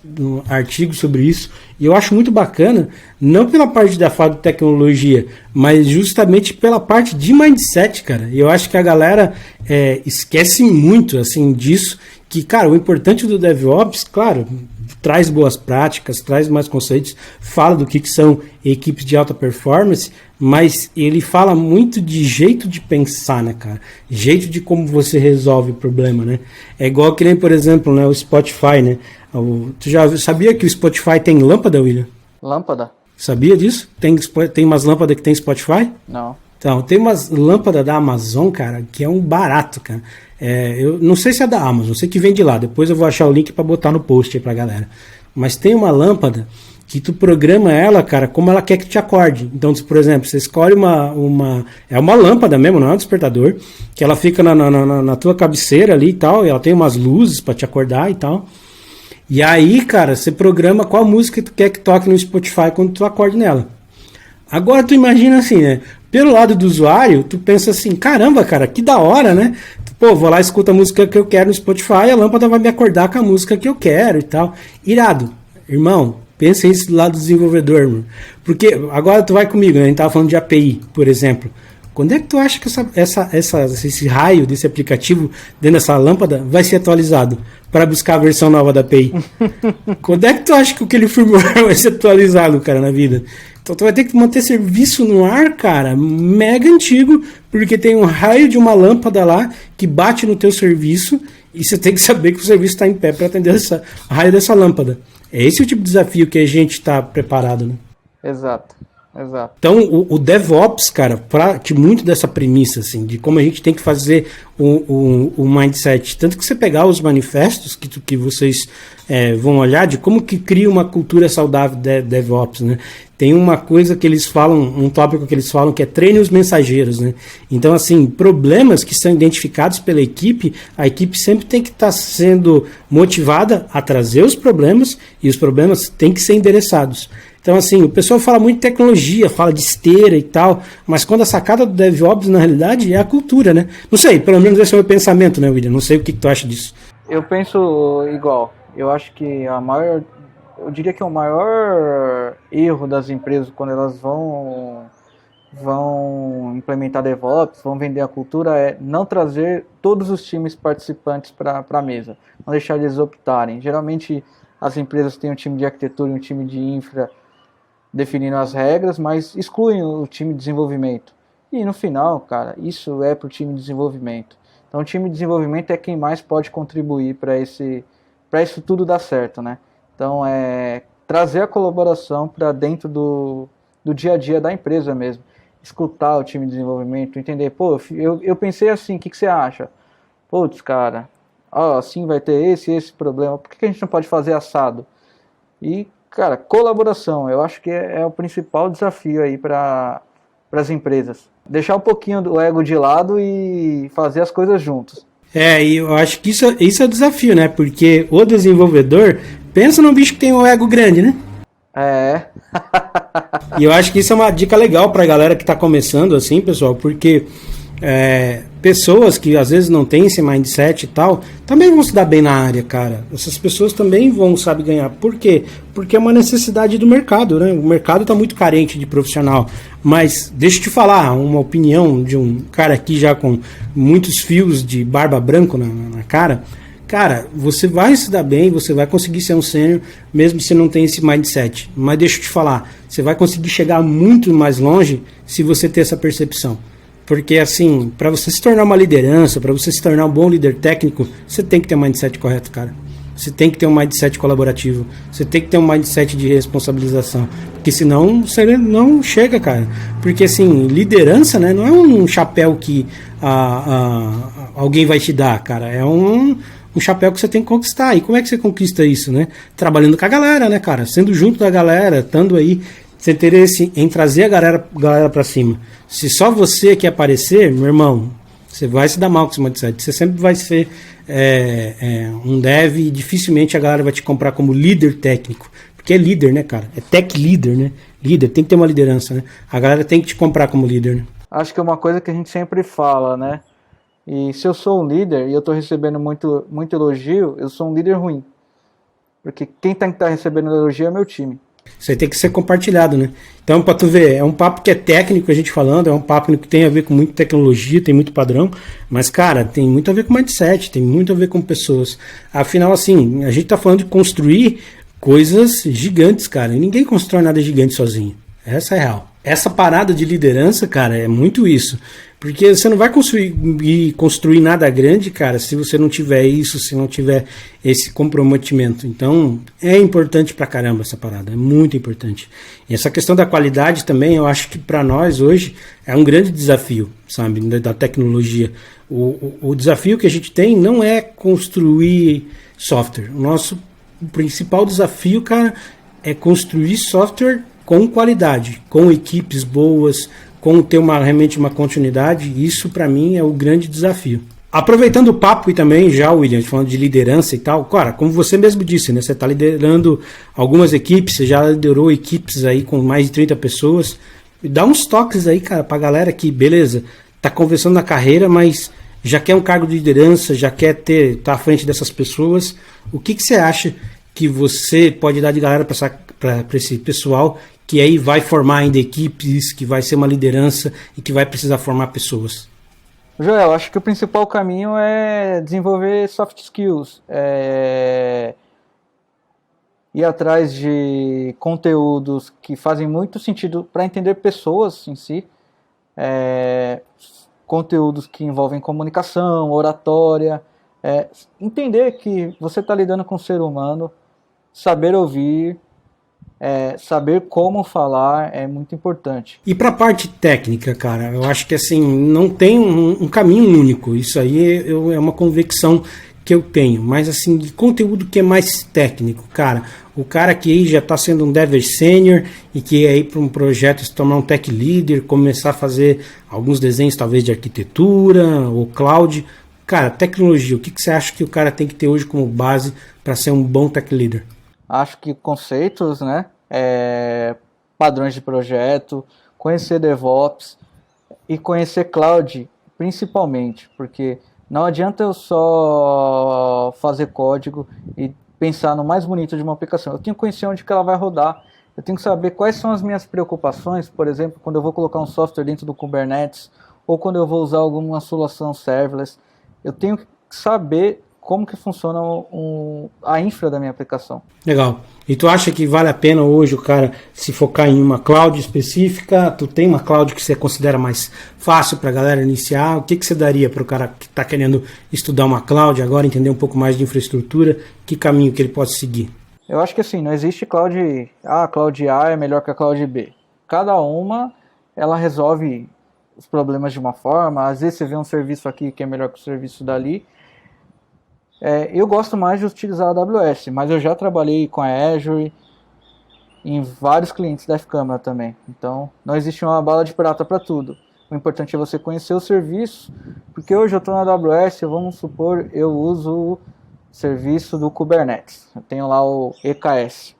artigos sobre isso e eu acho muito bacana, não pela parte da fala de tecnologia, mas justamente pela parte de mindset, cara. E eu acho que a galera esquece muito, assim, disso, que, cara, o importante do DevOps, claro, traz boas práticas, traz mais conceitos, fala do que são equipes de alta performance, mas ele fala muito de jeito de pensar, né, cara? Jeito de como você resolve o problema, né? É igual que nem, por exemplo, né, o Spotify, né? Tu já sabia que o Spotify tem lâmpada, William? Lâmpada? Sabia disso? Tem umas lâmpadas que tem Spotify? Não. Então, tem umas lâmpadas da Amazon, cara, que é um barato, cara. Eu não sei se é da Amazon, sei que vem de lá. Depois eu vou achar o link para botar no post aí pra galera. Mas tem uma lâmpada que tu programa ela, cara, como ela quer que te acorde. Então, por exemplo, você escolhe é uma lâmpada mesmo, não é um despertador, que ela fica na tua cabeceira ali e tal, e ela tem umas luzes para te acordar e tal. E aí, cara, você programa qual música tu quer que toque no Spotify quando tu acorde nela. Agora tu imagina assim, né? Pelo lado do usuário, tu pensa assim, caramba, cara, que da hora, né? Pô, vou lá, escuta a música que eu quero no Spotify, a lâmpada vai me acordar com a música que eu quero e tal. Irado. Irmão, pensa isso do lado do desenvolvedor, irmão. Porque agora tu vai comigo, né? A gente tava falando de API, por exemplo. Quando é que tu acha que esse raio desse aplicativo dentro dessa lâmpada vai ser atualizado para buscar a versão nova da API? Quando é que tu acha que aquele firmware vai ser atualizado, cara, na vida? Então tu vai ter que manter serviço no ar, cara, mega antigo, porque tem um raio de uma lâmpada lá que bate no teu serviço e você tem que saber que o serviço está em pé para atender o raio dessa lâmpada. É esse o tipo de desafio que a gente está preparado, né? Exato. Então, o DevOps, cara, parte muito dessa premissa, assim, de como a gente tem que fazer o mindset. Tanto que você pegar os manifestos que vocês vão olhar de como que cria uma cultura saudável de DevOps, né? Tem uma coisa que eles falam, um tópico que eles falam que é treine os mensageiros, né? Então, assim, problemas que são identificados pela equipe, a equipe sempre tem que estar sendo motivada a trazer os problemas e os problemas têm que ser endereçados. Então, assim, o pessoal fala muito de tecnologia, fala de esteira e tal, mas quando a sacada do DevOps, na realidade, é a cultura, né? Não sei, pelo menos esse é o meu pensamento, né, William? Não sei o que tu acha disso. Eu penso igual. Eu acho que eu diria que o maior erro das empresas quando elas vão implementar DevOps, vão vender a cultura, é não trazer todos os times participantes para a mesa, não deixar eles optarem. Geralmente as empresas têm um time de arquitetura e um time de infra definindo as regras, mas excluem o time de desenvolvimento. E no final, cara, isso é para o time de desenvolvimento. Então o time de desenvolvimento é quem mais pode contribuir para isso tudo dar certo, né? Então trazer a colaboração para dentro do dia a dia da empresa mesmo. Escutar o time de desenvolvimento, entender, pô, eu pensei assim, o que você acha? Putz, cara, assim vai ter esse problema, por que a gente não pode fazer assado? E, cara, colaboração, eu acho que é o principal desafio aí para as empresas. Deixar um pouquinho do ego de lado e fazer as coisas juntos. E eu acho que isso é o desafio, né? Porque o desenvolvedor pensa num bicho que tem um ego grande, né? E eu acho que isso é uma dica legal pra galera que tá começando, assim, pessoal, porque pessoas que às vezes não têm esse mindset e tal, também vão se dar bem na área, cara. Essas pessoas também vão saber ganhar. Por quê? Porque é uma necessidade do mercado, né? O mercado tá muito carente de profissional. Mas deixa eu te falar, uma opinião de um cara aqui já com muitos fios de barba branca na cara. Cara, você vai se dar bem, você vai conseguir ser um sênior, mesmo se não tem esse mindset. Mas deixa eu te falar, você vai conseguir chegar muito mais longe se você ter essa percepção. Porque, assim, para você se tornar uma liderança, para você se tornar um bom líder técnico, você tem que ter um mindset correto, cara. Você tem que ter um mindset colaborativo. Você tem que ter um mindset de responsabilização. Porque senão você não chega, cara. Porque, assim, liderança, né, não é um chapéu que alguém vai te dar, cara. É um chapéu que você tem que conquistar. E como é que você conquista isso, né? Trabalhando com a galera, né, cara? Sendo junto da galera, estando aí, sem interesse em trazer a galera pra cima. Se só você quer aparecer, meu irmão, você vai se dar mal com esse mindset. Você sempre vai ser um dev e dificilmente a galera vai te comprar como líder técnico. Porque é líder, né, cara? É tech leader, né? Líder, tem que ter uma liderança, né? A galera tem que te comprar como líder, né? Acho que é uma coisa que a gente sempre fala, né? E se eu sou um líder e eu estou recebendo muito elogio, eu sou um líder ruim. Porque quem tem que estar recebendo elogio é meu time. Isso aí tem que ser compartilhado, né? Então, pra tu ver, é um papo que é técnico, a gente falando, é um papo que tem a ver com muita tecnologia, tem muito padrão, mas, cara, tem muito a ver com mindset, tem muito a ver com pessoas. Afinal, assim, a gente tá falando de construir coisas gigantes, cara, e ninguém constrói nada gigante sozinho. Essa é a real. Essa parada de liderança, cara, é muito isso. Porque você não vai construir nada grande, cara, se você não tiver isso, se não tiver esse comprometimento. Então, é importante pra caramba essa parada, é muito importante. E essa questão da qualidade também, eu acho que pra nós hoje é um grande desafio, sabe, da tecnologia. O desafio que a gente tem não é construir software. O nosso principal desafio, cara, é construir software com qualidade, com equipes boas, com ter realmente uma continuidade. Isso para mim é o grande desafio. Aproveitando o papo e também já, William, falando de liderança e tal, cara, como você mesmo disse, né, você está liderando algumas equipes, você já liderou equipes aí com mais de 30 pessoas. Dá uns toques aí, cara, pra galera que, beleza, tá conversando na carreira, mas já quer um cargo de liderança, já quer tá à frente dessas pessoas. O que você acha que você pode dar de galera para esse pessoal que aí vai formar ainda equipes, que vai ser uma liderança e que vai precisar formar pessoas? Joel, acho que o principal caminho é desenvolver soft skills, ir atrás de conteúdos que fazem muito sentido para entender pessoas em si, conteúdos que envolvem comunicação, oratória, entender que você está lidando com um ser humano, saber ouvir, saber como falar é muito importante. E para a parte técnica, cara, eu acho que assim, não tem um caminho único. Isso aí é uma convicção que eu tenho. Mas assim, de conteúdo que é mais técnico, cara, o cara que aí já está sendo um dev sênior e que aí para um projeto se tornar um tech leader, começar a fazer alguns desenhos talvez de arquitetura ou cloud. Cara, tecnologia, o que você acha que o cara tem que ter hoje como base para ser um bom tech leader? Acho que conceitos, né? Padrões de projeto, conhecer DevOps e conhecer Cloud, principalmente, porque não adianta eu só fazer código e pensar no mais bonito de uma aplicação. Eu tenho que conhecer onde que ela vai rodar, eu tenho que saber quais são as minhas preocupações, por exemplo, quando eu vou colocar um software dentro do Kubernetes ou quando eu vou usar alguma solução serverless, eu tenho que saber como que funciona a infra da minha aplicação. Legal. E tu acha que vale a pena hoje o cara se focar em uma cloud específica? Tu tem uma cloud que você considera mais fácil para a galera iniciar? O que você daria para o cara que está querendo estudar uma cloud agora, entender um pouco mais de infraestrutura? Que caminho que ele pode seguir? Eu acho que assim, não existe cloud A, cloud A é melhor que a cloud B. Cada uma, ela resolve os problemas de uma forma. Às vezes você vê um serviço aqui que é melhor que o serviço dali. Eu gosto mais de utilizar a AWS, mas eu já trabalhei com a Azure em vários clientes da F-Câmara também. Então, não existe uma bala de prata para tudo. O importante é você conhecer o serviço, porque hoje eu estou na AWS, vamos supor, eu uso o serviço do Kubernetes. Eu tenho lá o EKS.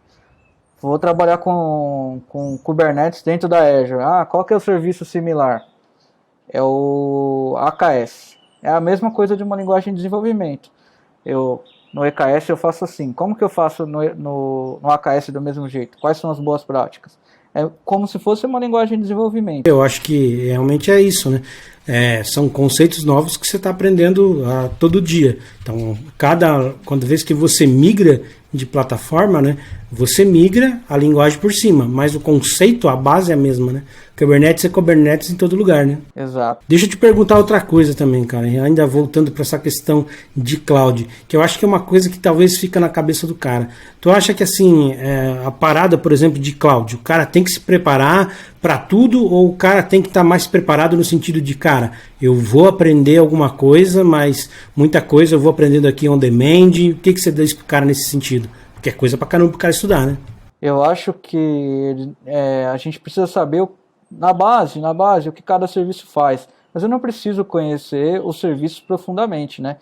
vou trabalhar com Kubernetes dentro da Azure. Qual que é o serviço similar? É o AKS. É a mesma coisa de uma linguagem de desenvolvimento. No EKS eu faço assim. Como que eu faço no AKS do mesmo jeito? Quais são as boas práticas? É como se fosse uma linguagem de desenvolvimento. Eu acho que realmente é isso, né? São conceitos novos que você está aprendendo todo dia. Então, cada vez que você migra de plataforma, né, você migra a linguagem por cima, mas o conceito, a base é a mesma, né? Kubernetes é Kubernetes em todo lugar, né? Exato. Deixa eu te perguntar outra coisa também, cara, ainda voltando para essa questão de cloud, que eu acho que é uma coisa que talvez fica na cabeça do cara. Tu acha que, assim, a parada, por exemplo, de cloud, o cara tem que se preparar para tudo, ou o cara tem que estar mais preparado no sentido de, cara, eu vou aprender alguma coisa, mas muita coisa eu vou aprendendo aqui on demand? O que você diz pro cara nesse sentido? Porque é coisa pra caramba pro cara estudar, né? Eu acho que a gente precisa saber na base, o que cada serviço faz. Mas eu não preciso conhecer os serviços profundamente, né?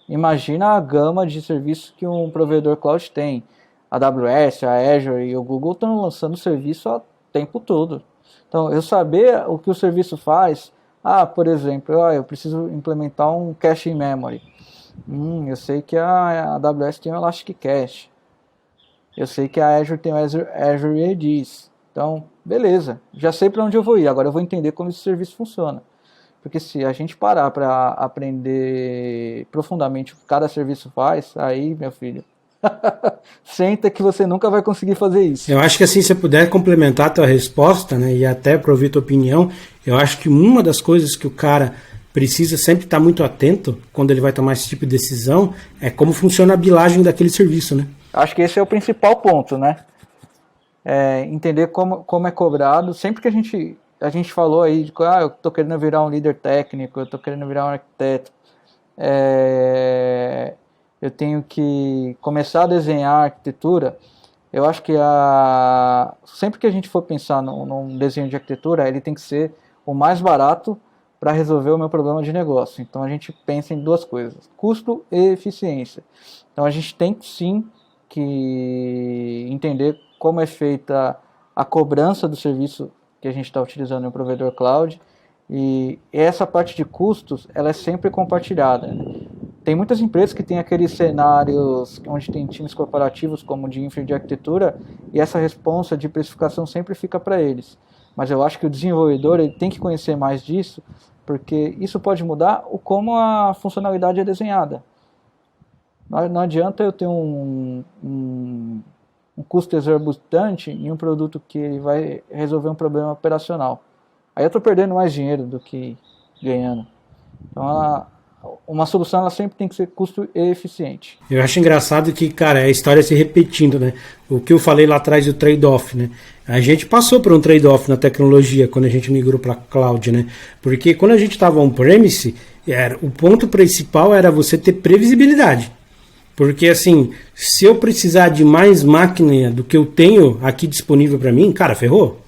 Imagina a gama de serviços que um provedor cloud tem. A AWS, a Azure e o Google estão lançando serviço o tempo todo. Então, eu saber o que o serviço faz... por exemplo, eu preciso implementar um cache in memory. Eu sei que a AWS tem o Elastic Cache. Eu sei que a Azure tem o Azure ADs. Então, beleza. Já sei para onde eu vou ir. Agora eu vou entender como esse serviço funciona. Porque se a gente parar para aprender profundamente o que cada serviço faz, aí, meu filho, senta que você nunca vai conseguir fazer isso. Eu acho que assim, se você puder complementar a tua resposta, né, e até para ouvir tua opinião, eu acho que uma das coisas que o cara precisa sempre estar muito atento quando ele vai tomar esse tipo de decisão é como funciona a bilagem daquele serviço, né? Acho que esse é o principal ponto, né? Entender como é cobrado. Sempre que a gente falou aí de eu estou querendo virar um líder técnico, eu estou querendo virar um arquiteto, eu tenho que começar a desenhar a arquitetura. Eu acho que sempre que a gente for pensar num desenho de arquitetura, ele tem que ser o mais barato para resolver o meu problema de negócio. Então a gente pensa em duas coisas, custo e eficiência. Então a gente tem sim que entender como é feita a cobrança do serviço que a gente está utilizando no provedor cloud, e essa parte de custos ela é sempre compartilhada, né? Tem muitas empresas que têm aqueles cenários onde tem times corporativos como de infra e de arquitetura, e essa responsa de precificação sempre fica para eles. Mas eu acho que o desenvolvedor ele tem que conhecer mais disso, porque isso pode mudar como a funcionalidade é desenhada. Não adianta eu ter um custo exorbitante em um produto que vai resolver um problema operacional. Aí eu estou perdendo mais dinheiro do que ganhando. Então, uma solução ela sempre tem que ser custo e eficiente. Eu acho engraçado que, cara, a história se repetindo, né? O que eu falei lá atrás do trade-off, né? A gente passou por um trade-off na tecnologia quando a gente migrou para cloud, né? Porque quando a gente estava on-premise, o ponto principal era você ter previsibilidade. Porque, assim, se eu precisar de mais máquina do que eu tenho aqui disponível para mim, cara, ferrou.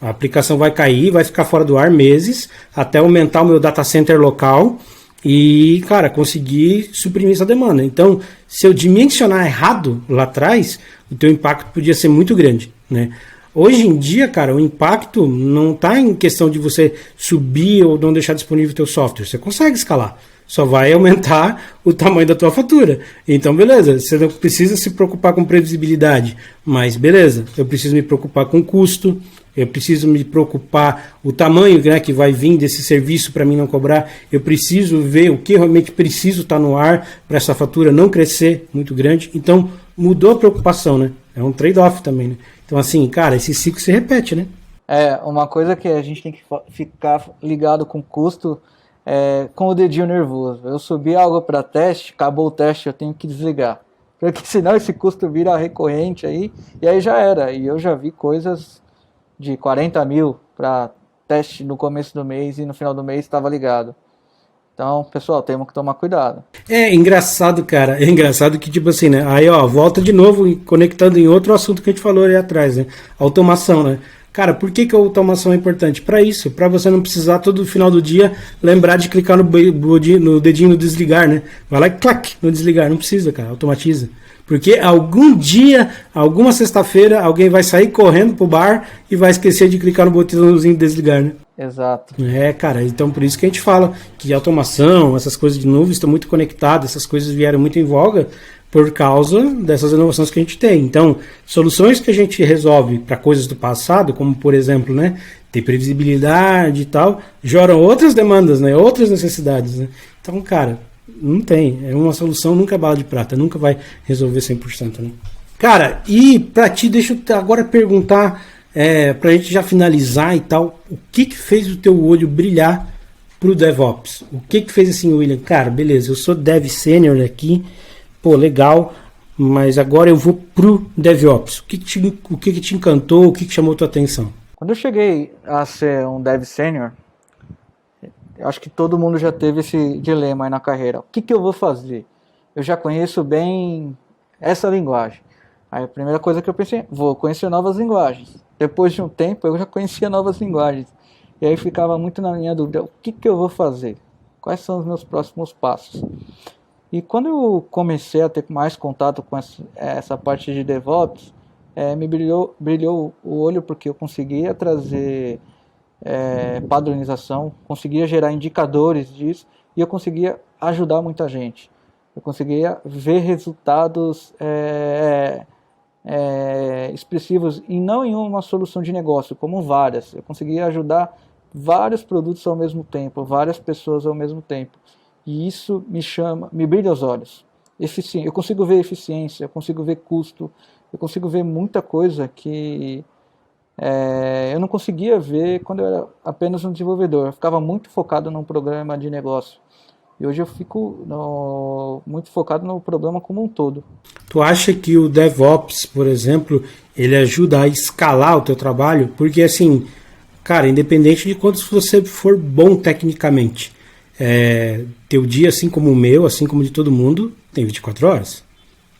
A aplicação vai cair, vai ficar fora do ar meses, até aumentar o meu data center local e, cara, conseguir suprimir essa demanda. Então, se eu dimensionar errado lá atrás, o teu impacto podia ser muito grande, né? Hoje em dia, cara, o impacto não está em questão de você subir ou não deixar disponível o teu software. Você consegue escalar. Só vai aumentar o tamanho da tua fatura. Então, beleza, você não precisa se preocupar com previsibilidade, mas beleza, eu preciso me preocupar com custo, eu preciso me preocupar o tamanho, né, que vai vir desse serviço para mim não cobrar, eu preciso ver o que realmente preciso estar no ar para essa fatura não crescer muito grande. Então, mudou a preocupação, né? É um trade-off também, né? Então, assim, cara, esse ciclo se repete, né? Uma coisa que a gente tem que ficar ligado com custo com o dedinho nervoso. Eu subi algo para teste, acabou o teste, eu tenho que desligar. Porque senão esse custo vira recorrente aí, e aí já era. E eu já vi coisas de 40 mil para teste no começo do mês e no final do mês estava ligado. Então, pessoal, temos que tomar cuidado. É engraçado, cara. É engraçado que, tipo assim, né? Aí, ó, volta de novo, conectando em outro assunto que a gente falou ali atrás, né? Automação, né? Cara, por que a automação é importante? Para isso, para você não precisar todo final do dia lembrar de clicar no dedinho no desligar, né? Vai lá e clac, no desligar. Não precisa, cara, automatiza. Porque algum dia, alguma sexta-feira, alguém vai sair correndo pro bar e vai esquecer de clicar no botãozinho de desligar, né? Exato. Cara, então por isso que a gente fala que automação, essas coisas de nuvem estão muito conectadas, essas coisas vieram muito em voga por causa dessas inovações que a gente tem. Então, soluções que a gente resolve para coisas do passado, como por exemplo, né, ter previsibilidade e tal, geram outras demandas, né, outras necessidades, né? Então, cara, não tem. Uma solução nunca é bala de prata, nunca vai resolver 100%, né? Cara, e para ti, deixa eu agora perguntar, pra gente já finalizar e tal, o que fez o teu olho brilhar pro DevOps? O que fez assim, William? Cara, beleza, eu sou Dev Senior aqui, pô, legal, mas agora eu vou pro DevOps. O que te encantou, o que chamou tua atenção? Quando eu cheguei a ser um Dev Senior, acho que todo mundo já teve esse dilema aí na carreira. O que eu vou fazer? Eu já conheço bem essa linguagem. Aí a primeira coisa que eu pensei, vou conhecer novas linguagens. Depois de um tempo eu já conhecia novas linguagens. E aí ficava muito na minha dúvida, o que eu vou fazer? Quais são os meus próximos passos? E quando eu comecei a ter mais contato com essa parte de DevOps, me brilhou o olho porque eu conseguia trazer padronização, conseguia gerar indicadores disso e eu conseguia ajudar muita gente. Eu conseguia ver resultados expressivos e não em uma solução de negócio, como várias. Eu conseguia ajudar vários produtos ao mesmo tempo, várias pessoas ao mesmo tempo. E isso me brilha os olhos. Eu consigo ver eficiência, eu consigo ver custo, eu consigo ver muita coisa que eu não conseguia ver quando eu era apenas um desenvolvedor. Eu ficava muito focado num programa de negócio. E hoje eu fico muito focado no problema como um todo. Tu acha que o DevOps, por exemplo, ele ajuda a escalar o teu trabalho? Porque assim, cara, independente de quanto você for bom tecnicamente, teu dia, assim como o meu, assim como de todo mundo, tem 24 horas,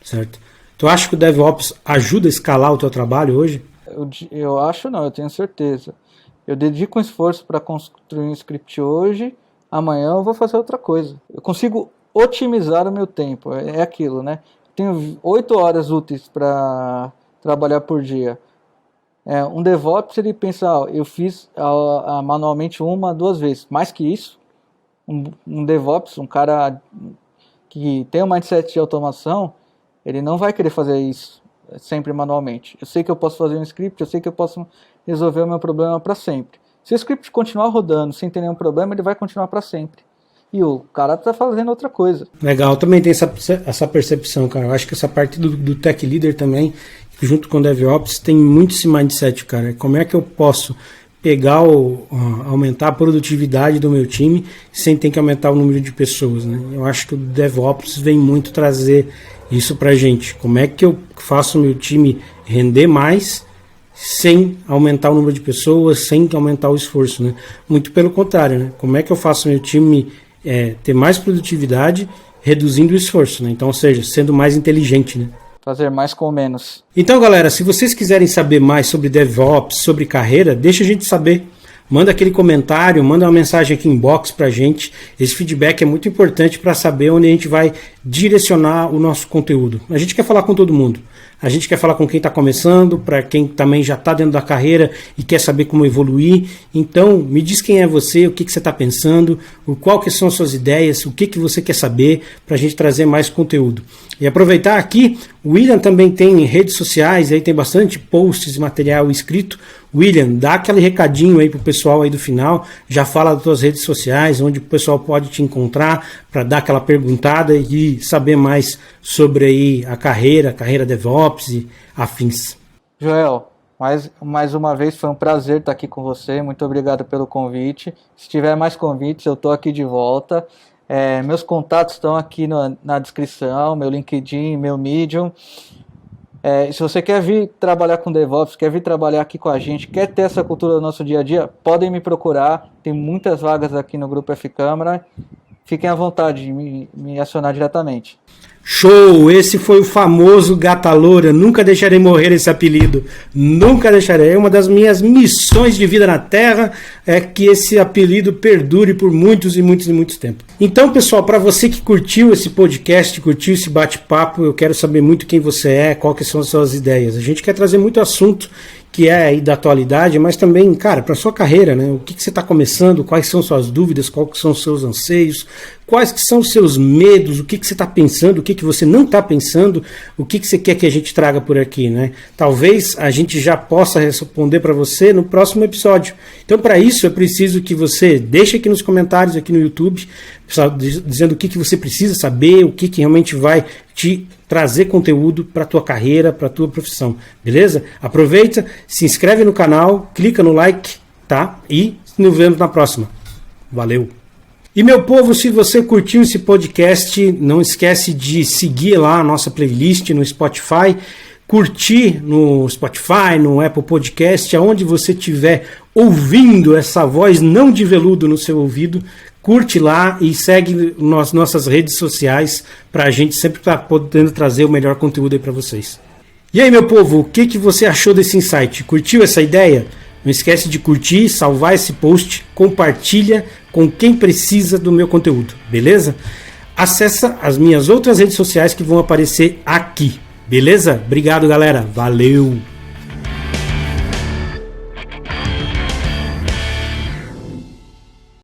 certo? Tu acha que o DevOps ajuda a escalar o teu trabalho hoje? Eu acho não, eu tenho certeza. Eu dedico um esforço para construir um script hoje, amanhã eu vou fazer outra coisa. Eu consigo otimizar o meu tempo, é aquilo, né? Tenho 8 horas úteis para trabalhar por dia. Um DevOps, ele pensa, eu fiz manualmente 1, 2 vezes. Mais que isso, um DevOps, um cara que tem um mindset de automação, ele não vai querer fazer isso sempre manualmente. Eu sei que eu posso fazer um script, eu sei que eu posso resolver o meu problema para sempre. Se o script continuar rodando sem ter nenhum problema, ele vai continuar para sempre. E o cara está fazendo outra coisa. Legal, também tem essa percepção, cara. Eu acho que essa parte do Tech Leader também, junto com o DevOps, tem muito esse mindset, cara. Como é que eu posso pegar aumentar a produtividade do meu time sem ter que aumentar o número de pessoas, né? Eu acho que o DevOps vem muito trazer isso pra gente. Como é que eu faço o meu time render mais sem aumentar o número de pessoas, sem aumentar o esforço, né? Muito pelo contrário, né? Como é que eu faço o meu time ter mais produtividade reduzindo o esforço, né? Então, ou seja, sendo mais inteligente, né? Fazer mais com menos. Então, galera, se vocês quiserem saber mais sobre DevOps, sobre carreira, deixa a gente saber. Manda aquele comentário, manda uma mensagem aqui inbox pra gente. Esse feedback é muito importante para saber onde a gente vai direcionar o nosso conteúdo. A gente quer falar com todo mundo. A gente quer falar com quem está começando, para quem também já está dentro da carreira e quer saber como evoluir. Então, me diz quem é você, o que você está pensando, qual que são as suas ideias, o que você quer saber, para a gente trazer mais conteúdo. E aproveitar aqui, o William também tem redes sociais, aí tem bastante posts, material escrito. William, dá aquele recadinho aí pro pessoal aí do final, já fala das tuas redes sociais, onde o pessoal pode te encontrar para dar aquela perguntada e saber mais sobre aí a carreira DevOps e afins. Joel, mais uma vez foi um prazer estar aqui com você, muito obrigado pelo convite. Se tiver mais convites, eu estou aqui de volta. Meus contatos estão aqui na descrição, meu LinkedIn, meu Medium. Se você quer vir trabalhar com DevOps, quer vir trabalhar aqui com a gente, quer ter essa cultura do nosso dia a dia, podem me procurar. Tem muitas vagas aqui no Grupo F-Câmara. fiquem à vontade de me acionar diretamente. Show! Esse foi o famoso Gata Loura. Nunca deixarei morrer esse apelido. Nunca deixarei. Uma das minhas missões de vida na Terra é que esse apelido perdure por muitos e muitos e muitos tempos. Então, pessoal, para você que curtiu esse podcast, curtiu esse bate-papo, eu quero saber muito quem você é, quais que são as suas ideias. A gente quer trazer muito assunto que é aí da atualidade, mas também, cara, para sua carreira, né? O que você está começando, quais são suas dúvidas, quais são os seus anseios, quais que são os seus medos, o que você está pensando, o que você não está pensando, o que você quer que a gente traga por aqui, né? Talvez a gente já possa responder para você no próximo episódio. Então, para isso, é preciso que você deixe aqui nos comentários, aqui no YouTube, dizendo o que você precisa saber, o que realmente vai te trazer conteúdo para a tua carreira, para a tua profissão, beleza? Aproveita, se inscreve no canal, clica no like, tá? E nos vemos na próxima. Valeu! E meu povo, se você curtiu esse podcast, não esquece de seguir lá a nossa playlist no Spotify, curtir no Spotify, no Apple Podcast, aonde você estiver ouvindo essa voz não de veludo no seu ouvido, curte lá e segue nas nossas redes sociais para a gente sempre estar podendo trazer o melhor conteúdo aí para vocês. E aí, meu povo, o que você achou desse insight? Curtiu essa ideia? Não esquece de curtir, salvar esse post, compartilha com quem precisa do meu conteúdo, beleza? Acessa as minhas outras redes sociais que vão aparecer aqui, beleza? Obrigado, galera. Valeu!